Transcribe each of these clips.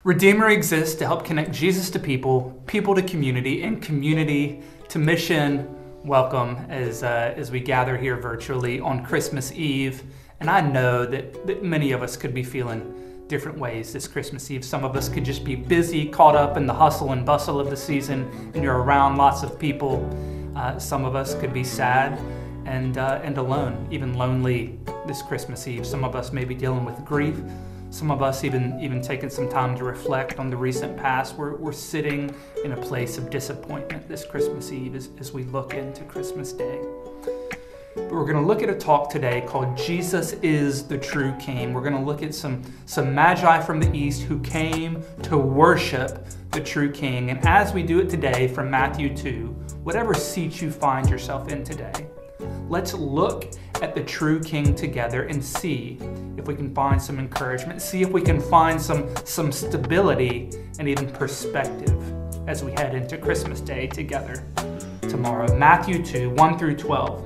Redeemer exists to help connect Jesus to people, people to community, and community to mission. Welcome as we gather here virtually on Christmas Eve. And I know that many of us could be feeling different ways this Christmas Eve. Some of us could just be busy, caught up in the hustle and bustle of the season, and you're around lots of people. Some of us could be sad and alone, even lonely this Christmas Eve. Some of us may be dealing with grief. Some of us even taking some time to reflect on the recent past. We're sitting in a place of disappointment this Christmas Eve as we look into Christmas Day. But we're going to look at a talk today called Jesus is the True King. We're going to look at some magi from the East who came to worship the true King. And as we do it today from Matthew 2, whatever seat you find yourself in today, let's look at the true King together and see if we can find some encouragement, see if we can find some stability and even perspective as we head into Christmas Day together tomorrow. Matthew 2, 1 through 12.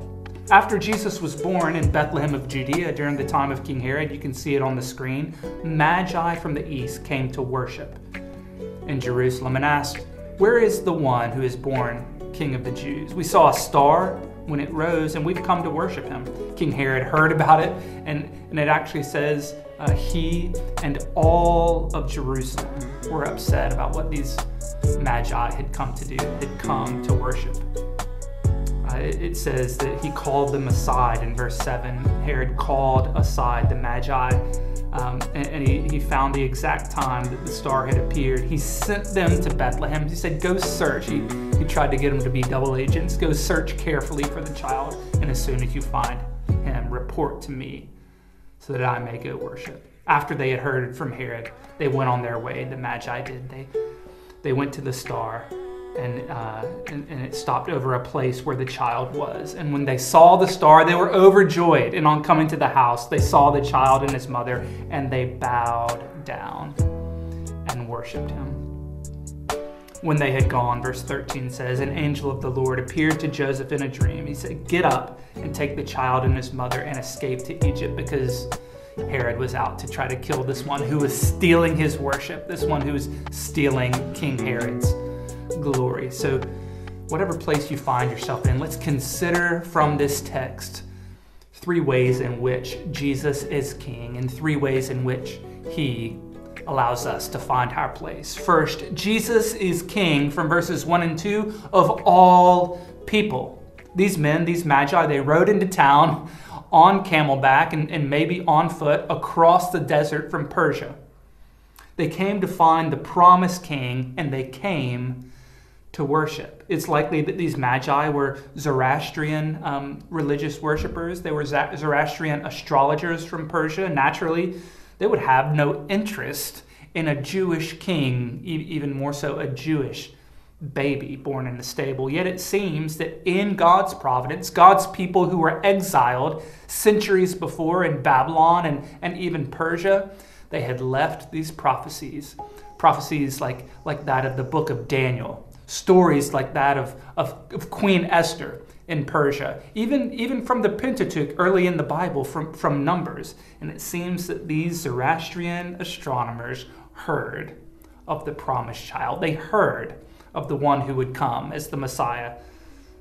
After Jesus was born in Bethlehem of Judea during the time of King Herod, you can see it on the screen, magi from the east came to worship in Jerusalem and asked, "Where is the one who is born King of the Jews? We saw a star when it rose, and we've come to worship him." King Herod heard about it, and it actually says he and all of Jerusalem were upset about what these magi had come to do, had come to worship. It says that he called them aside in verse 7. Herod called aside the magi, and he found the exact time that the star had appeared. He sent them to Bethlehem. He said, "Go search." He tried to get them to be double agents. "Go search carefully for the child, and as soon as you find him, report to me so that I may go worship." After they had heard from Herod, they went on their way. The magi did. They went to the star, and it stopped over a place where the child was. And when they saw the star, they were overjoyed. And on coming to the house, they saw the child and his mother, and they bowed down and worshiped him. When they had gone, verse 13 says, an angel of the Lord appeared to Joseph in a dream. He said, "Get up and take the child and his mother and escape to Egypt," because Herod was out to try to kill this one who was stealing his worship, this one who was stealing King Herod's glory. So whatever place you find yourself in, let's consider from this text 3 ways in which Jesus is King and 3 ways in which he allows us to find our place. First, Jesus is King from verses 1 and 2 of all people. These men, these magi, they rode into town on camelback and maybe on foot across the desert from Persia. They came to find the promised King, and they came to worship. It's likely that these magi were Zoroastrian religious worshipers. They were Zoroastrian astrologers from Persia. Naturally, they would have no interest in a Jewish king, even more so a Jewish baby born in the stable. Yet it seems that in God's providence, God's people who were exiled centuries before in Babylon and even Persia, they had left these prophecies like that of the book of Daniel, stories like that of Queen Esther in Persia, even from the Pentateuch early in the Bible, from Numbers. And it seems that these Zoroastrian astronomers heard of the promised child. They heard of the one who would come as the Messiah.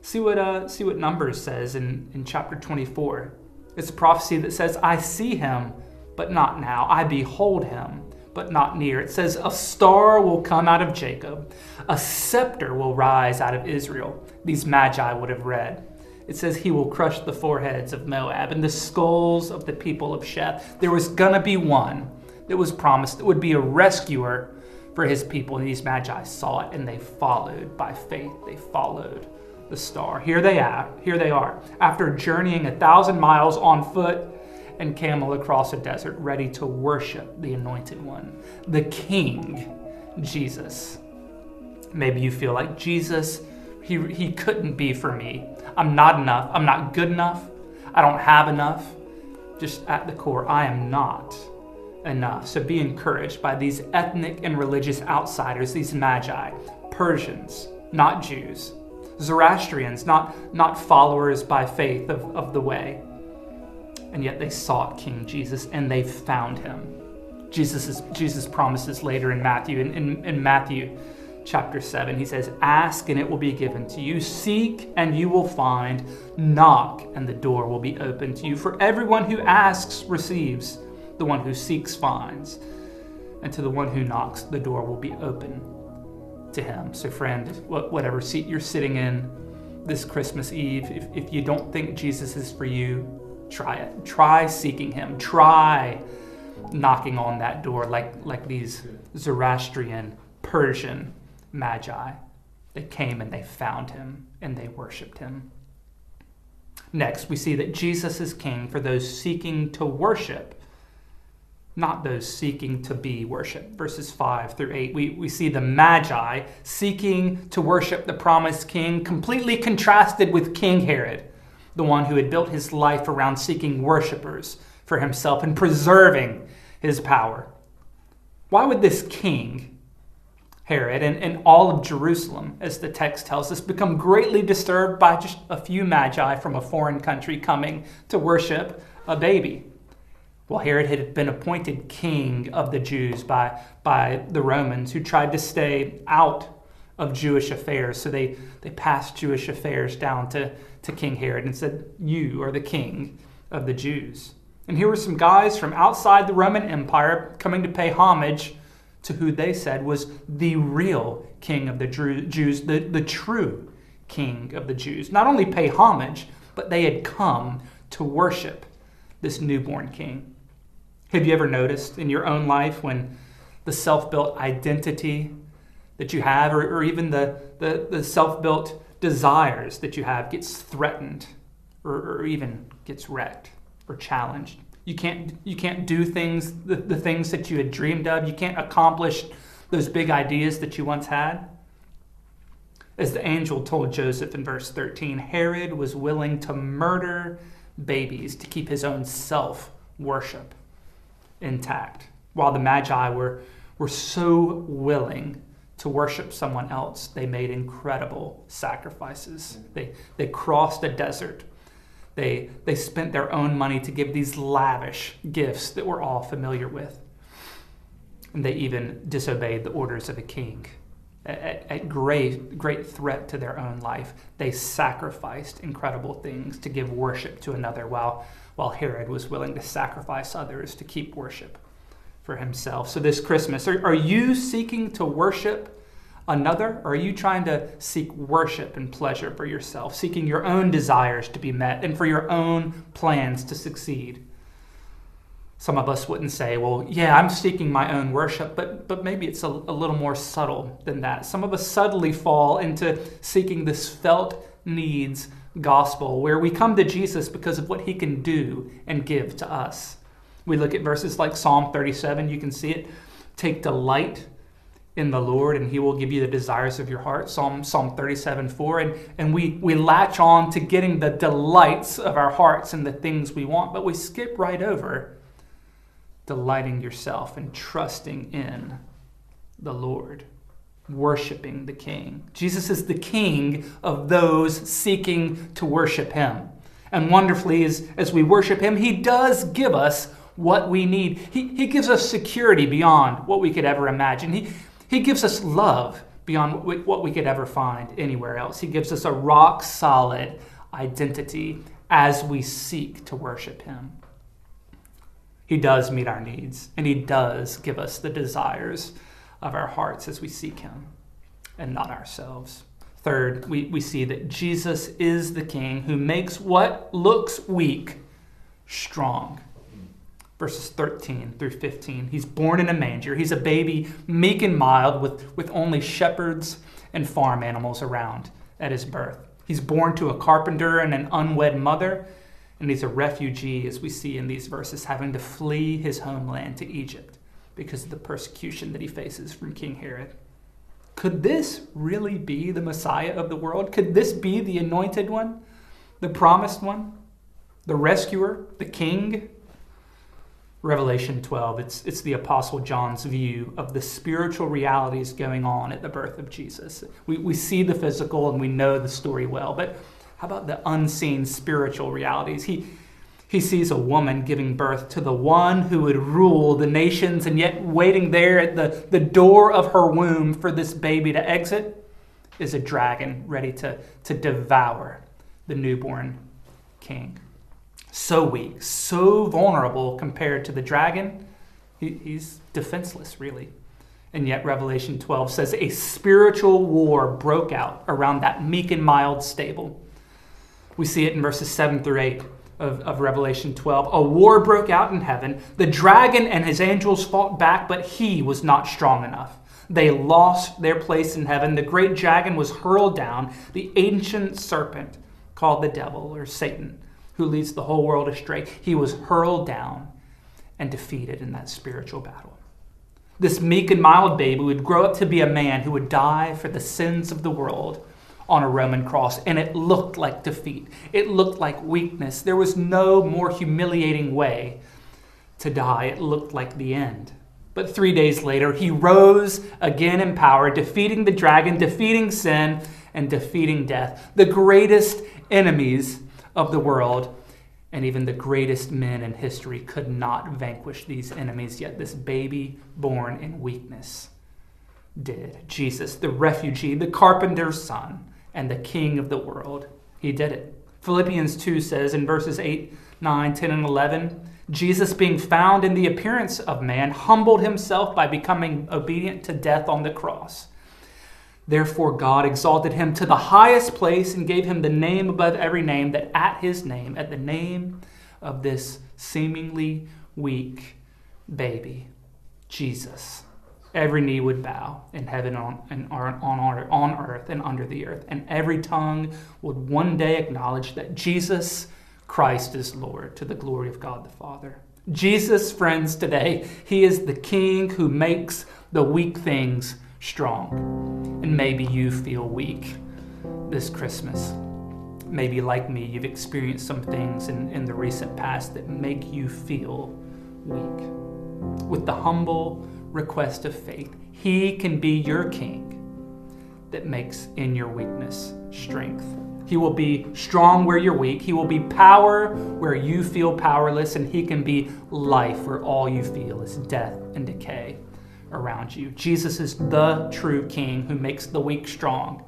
See what Numbers says in chapter 24. It's a prophecy that says, "I see him, but not now. I behold him, but not near." It says, "A star will come out of Jacob. A scepter will rise out of Israel." These magi would have read. It says, "He will crush the foreheads of Moab and the skulls of the people of Sheth." There was going to be one that was promised that would be a rescuer for his people. And these magi saw it, and they followed by faith. They followed the star. Here they are. After journeying 1,000 miles on foot and camel across a desert, ready to worship the Anointed One, the King, Jesus. Maybe you feel like, Jesus, he couldn't be for me. I'm not enough. I'm not good enough. I don't have enough. Just at the core, I am not enough. So be encouraged by these ethnic and religious outsiders, these magi, Persians, not Jews, Zoroastrians, not followers by faith of the way. And yet they sought King Jesus, and they found him. Jesus promises later in Matthew. In Matthew chapter 7, he says, "Ask and it will be given to you. Seek and you will find. Knock and the door will be opened to you. For everyone who asks receives. The one who seeks finds. And to the one who knocks, the door will be open to him." So friend, whatever seat you're sitting in this Christmas Eve, if you don't think Jesus is for you, try it. Try seeking him. Try knocking on that door like these Zoroastrian, Persian magi. They came and they found him and they worshiped him. Next, we see that Jesus is king for those seeking to worship, not those seeking to be worshiped. Verses 5 through 8, we see the Magi seeking to worship the promised king, completely contrasted with King Herod, the one who had built his life around seeking worshipers for himself and preserving his power. Why would this king, Herod, and all of Jerusalem, as the text tells us, become greatly disturbed by just a few Magi from a foreign country coming to worship a baby? Well, Herod had been appointed king of the Jews by the Romans, who tried to stay out of Jewish affairs. So they passed Jewish affairs down to King Herod and said, "You are the king of the Jews." And here were some guys from outside the Roman Empire coming to pay homage to who they said was the real king of the Jews, the true king of the Jews. Not only pay homage, but they had come to worship this newborn king. Have you ever noticed in your own life when the self-built identity that you have, or even the self-built desires that you have, gets threatened or even gets wrecked or challenged? You can't do things, the things that you had dreamed of. You can't accomplish those big ideas that you once had. As the angel told Joseph in verse 13, Herod was willing to murder babies to keep his own self-worship intact, while the Magi were so willing to worship someone else. They made incredible sacrifices. They crossed a desert. They spent their own money to give these lavish gifts that we're all familiar with. And they even disobeyed the orders of a king. At great threat to their own life, they sacrificed incredible things to give worship to another, while Herod was willing to sacrifice others to keep worship for himself. So this Christmas, are you seeking to worship another, or are you trying to seek worship and pleasure for yourself, seeking your own desires to be met and for your own plans to succeed? Some of us wouldn't say, well, yeah, I'm seeking my own worship, but maybe it's a little more subtle than that. Some of us subtly fall into seeking this felt needs gospel, where we come to Jesus because of what he can do and give to us. We look at verses like Psalm 37, you can see it. Take delight in the Lord, and he will give you the desires of your heart. Psalm 37:4, and we latch on to getting the delights of our hearts and the things we want, but we skip right over delighting yourself and trusting in the Lord, worshiping the King. Jesus is the King of those seeking to worship him. And wonderfully, as we worship him, he does give us what we need. He gives us security beyond what we could ever imagine. He gives us love beyond what we could ever find anywhere else. He gives us a rock-solid identity as we seek to worship him. He does meet our needs, and he does give us the desires of our hearts as we seek him, and not ourselves. Third, we see that Jesus is the King who makes what looks weak strong. Verses 13 through 15. He's born in a manger. He's a baby, meek and mild, with only shepherds and farm animals around at his birth. He's born to a carpenter and an unwed mother, and he's a refugee, as we see in these verses, having to flee his homeland to Egypt because of the persecution that he faces from King Herod. Could this really be the Messiah of the world? Could this be the anointed one, the promised one, the rescuer, the king? Revelation 12, it's the Apostle John's view of the spiritual realities going on at the birth of Jesus. We see the physical and we know the story well, but how about the unseen spiritual realities? He sees a woman giving birth to the one who would rule the nations, and yet waiting there at the door of her womb for this baby to exit is a dragon ready to devour the newborn king. So weak, so vulnerable compared to the dragon. He's defenseless, really. And yet Revelation 12 says a spiritual war broke out around that meek and mild stable. We see it in verses 7 through 8 of Revelation 12. A war broke out in heaven. The dragon and his angels fought back, but he was not strong enough. They lost their place in heaven. The great dragon was hurled down, the ancient serpent called the devil or Satan, who leads the whole world astray. He was hurled down and defeated in that spiritual battle. This meek and mild baby would grow up to be a man who would die for the sins of the world on a Roman cross, and it looked like defeat. It looked like weakness. There was no more humiliating way to die. It looked like the end. But 3 days later, he rose again in power, defeating the dragon, defeating sin, and defeating death, the greatest enemies of the world. And even the greatest men in history could not vanquish these enemies, yet this baby born in weakness did. Jesus, the refugee, the carpenter's son, and the king of the world, he did it. Philippians 2 says in verses 8, 9, 10, and 11, Jesus, being found in the appearance of man, humbled himself by becoming obedient to death on the cross. Therefore God exalted him to the highest place and gave him the name above every name, that at his name, at the name of this seemingly weak baby, Jesus, every knee would bow in heaven, on earth, and under the earth, and every tongue would one day acknowledge that Jesus Christ is Lord, to the glory of God the Father. Jesus, friends, today, he is the King who makes the weak things strong. And maybe you feel weak this Christmas. Maybe like me, you've experienced some things in the recent past that make you feel weak. With the humble request of faith, he can be your King that makes in your weakness strength. He will be strong where you're weak. He will be power where you feel powerless, and he can be life where all you feel is death and decay around you. Jesus is the true King who makes the weak strong.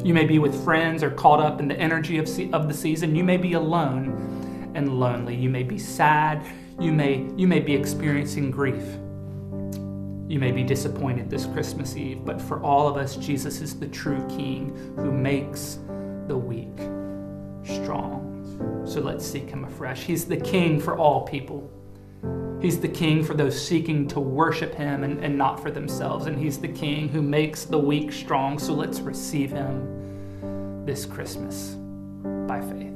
You may be with friends or caught up in the energy of the season. You may be alone and lonely. You may be sad. You may be experiencing grief. You may be disappointed this Christmas Eve, but for all of us, Jesus is the true King who makes the weak strong. So let's seek him afresh. He's the King for all people. He's the King for those seeking to worship him and not for themselves. And he's the King who makes the weak strong. So let's receive him this Christmas by faith.